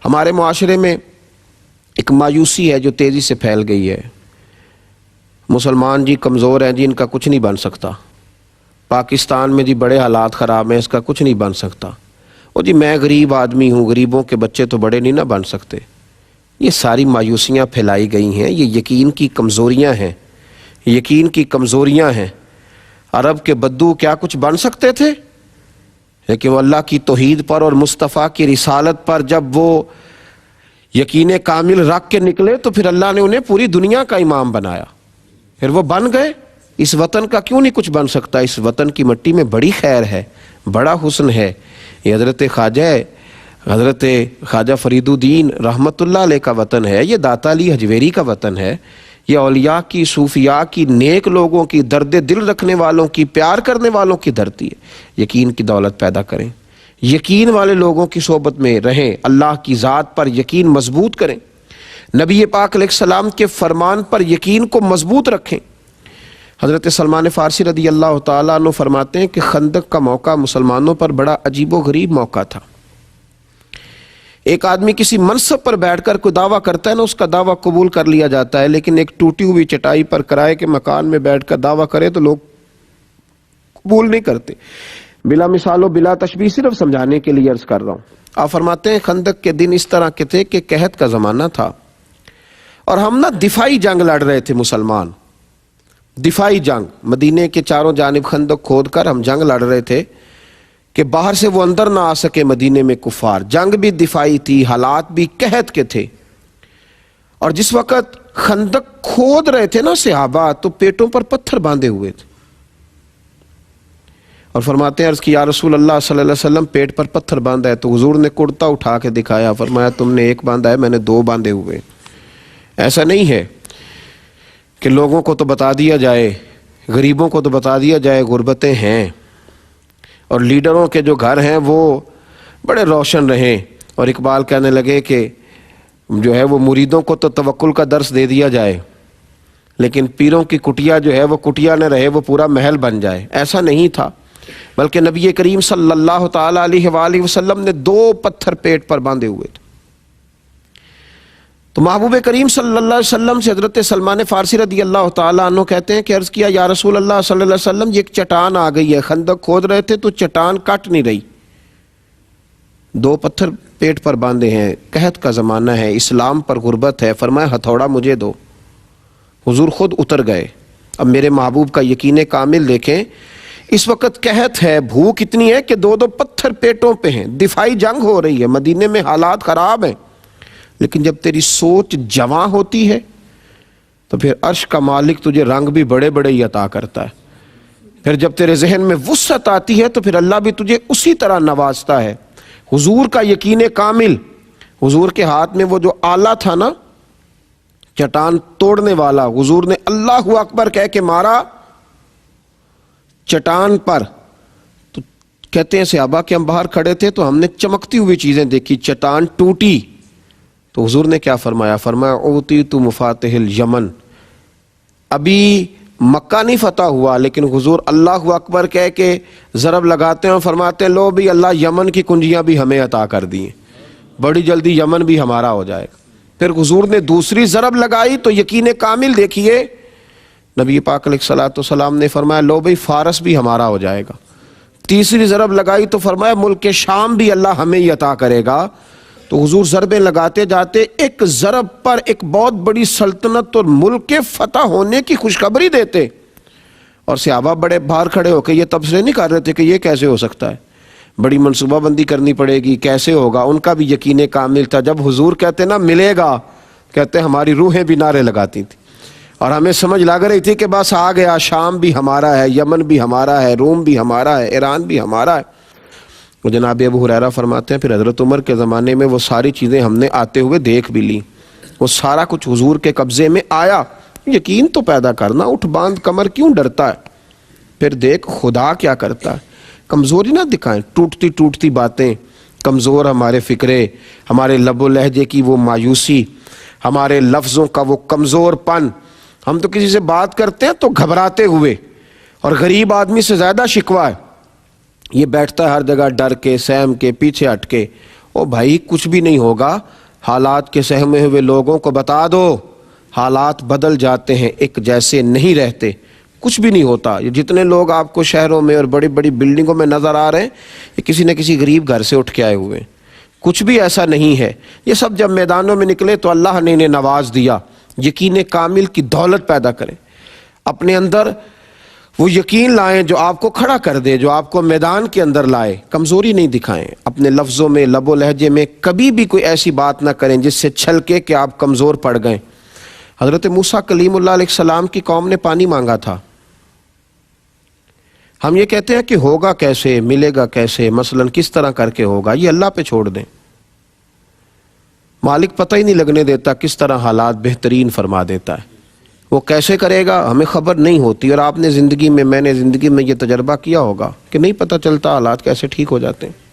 ہمارے معاشرے میں ایک مایوسی ہے جو تیزی سے پھیل گئی ہے. مسلمان جی کمزور ہیں جی، ان کا کچھ نہیں بن سکتا. پاکستان میں جی بڑے حالات خراب ہیں، اس کا کچھ نہیں بن سکتا. وہ جی میں غریب آدمی ہوں، غریبوں کے بچے تو بڑے نہیں نہ بن سکتے. یہ ساری مایوسیاں پھیلائی گئی ہیں، یہ یقین کی کمزوریاں ہیں، یقین کی کمزوریاں ہیں. عرب کے بدو کیا کچھ بن سکتے تھے؟ لیکن وہ اللہ کی توحید پر اور مصطفیٰ کی رسالت پر جب وہ یقین کامل رکھ کے نکلے تو پھر اللہ نے انہیں پوری دنیا کا امام بنایا. پھر وہ بن گئے. اس وطن کا کیوں نہیں کچھ بن سکتا؟ اس وطن کی مٹی میں بڑی خیر ہے، بڑا حسن ہے. یہ حضرت خواجہ فرید الدین رحمت اللہ علیہ کا وطن ہے، یہ داتا علی حجویری کا وطن ہے، یہ اولیاء کی، صوفیاء کی، نیک لوگوں کی، درد دل رکھنے والوں کی، پیار کرنے والوں کی دھرتی ہے. یقین کی دولت پیدا کریں، یقین والے لوگوں کی صحبت میں رہیں، اللہ کی ذات پر یقین مضبوط کریں، نبی پاک علیہ السلام کے فرمان پر یقین کو مضبوط رکھیں. حضرت سلمان فارسی رضی اللہ تعالیٰ عنہ فرماتے ہیں کہ خندق کا موقع مسلمانوں پر بڑا عجیب و غریب موقع تھا. ایک آدمی کسی منصب پر بیٹھ کر کوئی دعویٰ کرتا ہے نا، اس کا دعویٰ قبول کر لیا جاتا ہے، لیکن ایک ٹوٹی ہوئی چٹائی پر کرائے کے مکان میں بیٹھ کر دعویٰ کرے تو لوگ قبول نہیں کرتے. بلا مثال و بلا تشبیہ صرف سمجھانے کے لیے عرض کر رہا ہوں. آپ فرماتے ہیں خندق کے دن اس طرح کے تھے کہ قحط کا زمانہ تھا اور ہم نا دفاعی جنگ لڑ رہے تھے مسلمان. دفاعی جنگ، مدینے کے چاروں جانب خندق کھود کر ہم جنگ لڑ رہے تھے کہ باہر سے وہ اندر نہ آ سکے مدینے میں کفار. جنگ بھی دفاعی تھی، حالات بھی قحط کے تھے. اور جس وقت خندق کھود رہے تھے نا صحابہ، تو پیٹوں پر پتھر باندھے ہوئے تھے. اور فرماتے ہیں عرض کی یا رسول اللہ صلی اللہ علیہ وسلم پیٹ پر پتھر باندھا ہے. تو حضور نے کرتا اٹھا کے دکھایا، فرمایا تم نے ایک باندھا ہے، میں نے دو باندھے ہوئے. ایسا نہیں ہے کہ لوگوں کو تو بتا دیا جائے، غریبوں کو تو بتا دیا جائے غربتیں ہیں، اور لیڈروں کے جو گھر ہیں وہ بڑے روشن رہیں، اور اقبال کہنے لگے کہ جو ہے وہ مریدوں کو تو توکل کا درس دے دیا جائے، لیکن پیروں کی کٹیا جو ہے وہ کٹیا نہ رہے، وہ پورا محل بن جائے. ایسا نہیں تھا، بلکہ نبی کریم صلی اللہ تعالیٰ علیہ وآلہ وسلم نے دو پتھر پیٹ پر باندھے ہوئے تھے. تو محبوب کریم صلی اللہ علیہ وسلم سے حضرت سلمان فارسی رضی اللہ تعالیٰ عنہ کہتے ہیں کہ عرض کیا یا رسول اللہ صلی اللہ علیہ وسلم یہ ایک چٹان آ گئی ہے، خندق کھود رہے تھے تو چٹان کٹ نہیں رہی، دو پتھر پیٹ پر باندھے ہیں، قحط کا زمانہ ہے، اسلام پر غربت ہے. فرمایا ہتھوڑا مجھے دو. حضور خود اتر گئے. اب میرے محبوب کا یقین کامل دیکھیں، اس وقت قحط ہے، بھوک اتنی ہے کہ دو دو پتھر پیٹوں پہ ہیں، دفاعی جنگ ہو رہی ہے، مدینے میں حالات خراب ہیں. لیکن جب تیری سوچ جواں ہوتی ہے تو پھر عرش کا مالک تجھے رنگ بھی بڑے بڑے ہی عطا کرتا ہے. پھر جب تیرے ذہن میں وسعت آتی ہے تو پھر اللہ بھی تجھے اسی طرح نوازتا ہے. حضور کا یقین کامل، حضور کے ہاتھ میں وہ جو آلہ تھا نا چٹان توڑنے والا، حضور نے اللہ اکبر کہہ کے مارا چٹان پر. تو کہتے ہیں صحابہ کہ ہم باہر کھڑے تھے تو ہم نے چمکتی ہوئی چیزیں دیکھی، چٹان ٹوٹی. تو حضور نے کیا فرمایا؟ فرمایا اوتیت مفاتح الیمن. ابھی مکہ نہیں فتح ہوا لیکن حضور اللہ اکبر کہہ کے ضرب لگاتے ہیں اور فرماتے ہیں لو بھی اللہ یمن کی کنجیاں بھی ہمیں عطا کر دی، بڑی جلدی یمن بھی ہمارا ہو جائے گا. پھر حضور نے دوسری ضرب لگائی تو یقین کامل دیکھیے، نبی پاک علیہ الصلوۃ والسلام نے فرمایا لو بھائی فارس بھی ہمارا ہو جائے گا. تیسری ضرب لگائی تو فرمایا ملک شام بھی اللہ ہمیں ہی عطا کرے گا. تو حضور ضربیں لگاتے جاتے ایک ضرب پر ایک بہت بڑی سلطنت اور ملک کے فتح ہونے کی خوشخبری دیتے. اور صحابہ بڑے باہر کھڑے ہو کے یہ تبصرے نہیں کر رہے تھے کہ یہ کیسے ہو سکتا ہے، بڑی منصوبہ بندی کرنی پڑے گی، کیسے ہوگا. ان کا بھی یقین کامل تھا. جب حضور کہتے نا ملے گا، کہتے ہماری روحیں بھی نعرے لگاتی تھیں اور ہمیں سمجھ لگ رہی تھی کہ بس آ گیا، شام بھی ہمارا ہے، یمن بھی ہمارا ہے، روم بھی ہمارا ہے، ایران بھی ہمارا ہے. وہ جناب ابو ہریرہ فرماتے ہیں پھر حضرت عمر کے زمانے میں وہ ساری چیزیں ہم نے آتے ہوئے دیکھ بھی لی، وہ سارا کچھ حضور کے قبضے میں آیا. یقین تو پیدا کرنا، اٹھ باندھ کمر کیوں ڈرتا ہے، پھر دیکھ خدا کیا کرتا ہے. کمزوری نہ دکھائیں، ٹوٹتی ٹوٹتی باتیں، کمزور ہمارے فکرے، ہمارے لب و لہجے کی وہ مایوسی، ہمارے لفظوں کا وہ کمزور پن. ہم تو کسی سے بات کرتے ہیں تو گھبراتے ہوئے، اور غریب آدمی سے زیادہ شکوہ ہے، یہ بیٹھتا ہے ہر جگہ ڈر کے، سہم کے، پیچھے ہٹ کے. او بھائی کچھ بھی نہیں ہوگا، حالات کے سہمے ہوئے لوگوں کو بتا دو حالات بدل جاتے ہیں، ایک جیسے نہیں رہتے، کچھ بھی نہیں ہوتا۔ یہ جتنے لوگ آپ کو شہروں میں اور بڑی بڑی بلڈنگوں میں نظر آ رہے ہیں، یہ کسی نہ کسی غریب گھر سے اٹھ کے آئے ہوئے ہیں، کچھ بھی ایسا نہیں ہے۔ یہ سب جب میدانوں میں نکلے تو اللہ نے انہیں نواز دیا۔ یقین کامل کی دولت پیدا کریں اپنے اندر، وہ یقین لائیں جو آپ کو کھڑا کر دے، جو آپ کو میدان کے اندر لائے۔ کمزوری نہیں دکھائیں، اپنے لفظوں میں، لب و لہجے میں کبھی بھی کوئی ایسی بات نہ کریں جس سے چھلکے کہ آپ کمزور پڑ گئے۔ حضرت موسیٰ کلیم اللہ علیہ السلام کی قوم نے پانی مانگا تھا۔ ہم یہ کہتے ہیں کہ ہوگا کیسے، ملے گا کیسے، مثلاً کس طرح کر کے ہوگا، یہ اللہ پہ چھوڑ دیں۔ مالک پتہ ہی نہیں لگنے دیتا کس طرح حالات بہترین فرما دیتا ہے، وہ کیسے کرے گا ہمیں خبر نہیں ہوتی۔ اور آپ نے زندگی میں، میں نے زندگی میں یہ تجربہ کیا ہوگا کہ نہیں پتہ چلتا حالات کیسے ٹھیک ہو جاتے ہیں۔